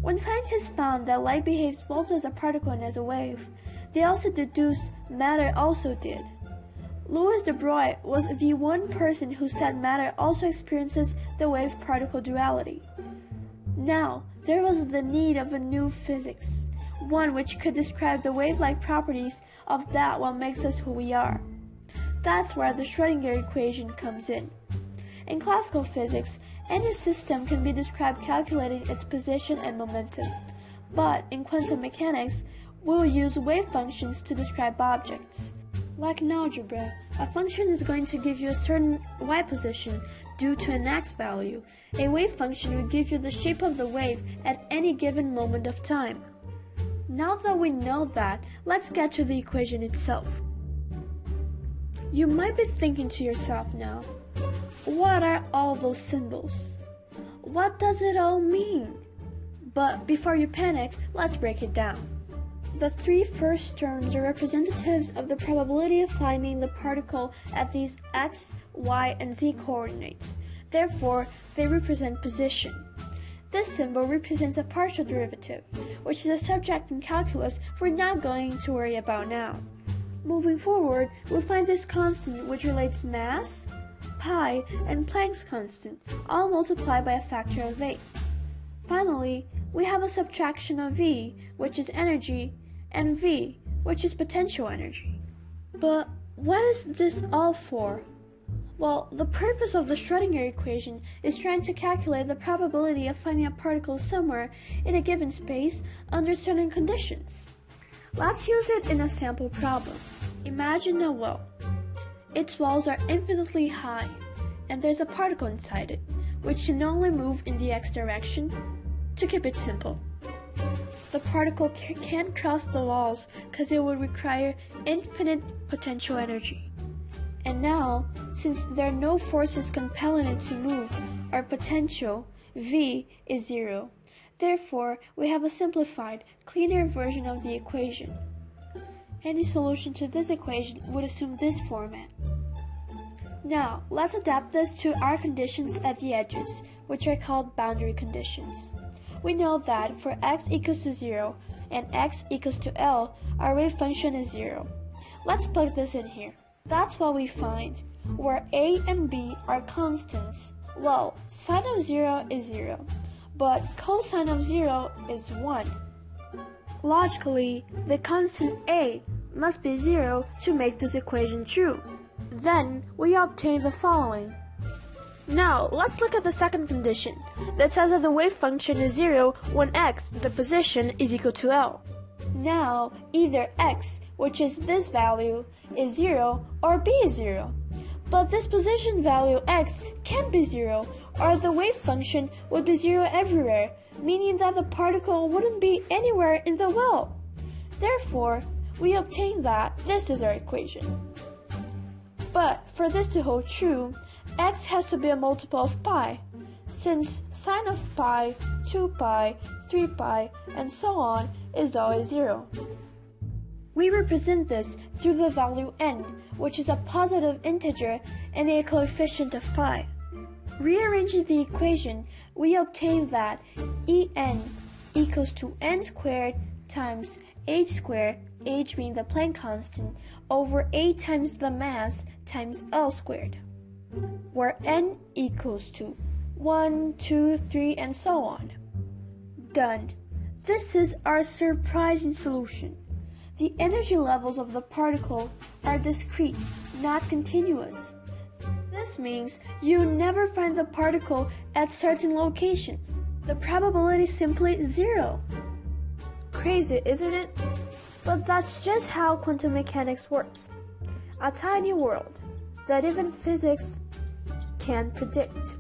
When scientists found that light behaves both as a particle and as a wave, they also deduced matter also did. Louis de Broglie was the one person who said matter also experiences the wave-particle duality. Now, there was the need of a new physics, one which could describe the wave-like properties of that what makes us who we are. That's where the Schrodinger equation comes in. In classical physics, any system can be described calculating its position and momentum. But in quantum mechanics, we'll use wave functions to describe objects. Like in algebra, a function is going to give you a certain y position due to an x value. A wave function will give you the shape of the wave at any given moment of time. Now that we know that, let's get to the equation itself. You might be thinking to yourself now, what are all those symbols? What does it all mean? But before you panic, let's break it down. The three first terms are representatives of the probability of finding the particle at these x, y, and z coordinates. Therefore, they represent position. This symbol represents a partial derivative, which is a subject in calculus we're not going to worry about now. Moving forward, we'll find this constant which relates mass, pi, and Planck's constant, all multiplied by a factor of 8. Finally, we have a subtraction of V, which is energy, and V, which is potential energy. But what is this all for? Well, the purpose of the Schrodinger equation is trying to calculate the probability of finding a particle somewhere in a given space under certain conditions. Let's use it in a sample problem. Imagine a well. Its walls are infinitely high, and there's a particle inside it, which can only move in the x direction. To keep it simple, the particle can't cross the walls because it would require infinite potential energy. And now, since there are no forces compelling it to move, our potential, V, is 0. Therefore, we have a simplified, cleaner version of the equation. Any solution to this equation would assume this format. Now, let's adapt this to our conditions at the edges, which are called boundary conditions. We know that for x equals to 0 and x equals to L, our wave function is 0. Let's plug this in here. That's what we find. Where a and b are constants, well, sine of 0 is 0, but cosine of 0 is 1. Logically, the constant a must be 0 to make this equation true. Then we obtain the following. Now, let's look at the second condition, that says that the wave function is 0 when x, the position, is equal to L. Now, either x, which is this value, is 0, or b is 0. But this position value x can't be 0, or the wave function would be 0 everywhere, meaning that the particle wouldn't be anywhere in the well. Therefore, we obtain that this is our equation. But for this to hold true, x has to be a multiple of pi, since sine of pi, 2 pi, 3 pi, and so on is always 0. We represent this through the value n, which is a positive integer and a coefficient of pi. Rearranging the equation, we obtain that En equals to n squared times h squared, h being the Planck constant, over a times the mass times L squared, where n equals to 1, 2, 3, and so on. Done. This is our surprising solution. The energy levels of the particle are discrete, not continuous. This means you never find the particle at certain locations. The probability is simply 0. Crazy, isn't it? But that's just how quantum mechanics works. A tiny world that even physics can't predict.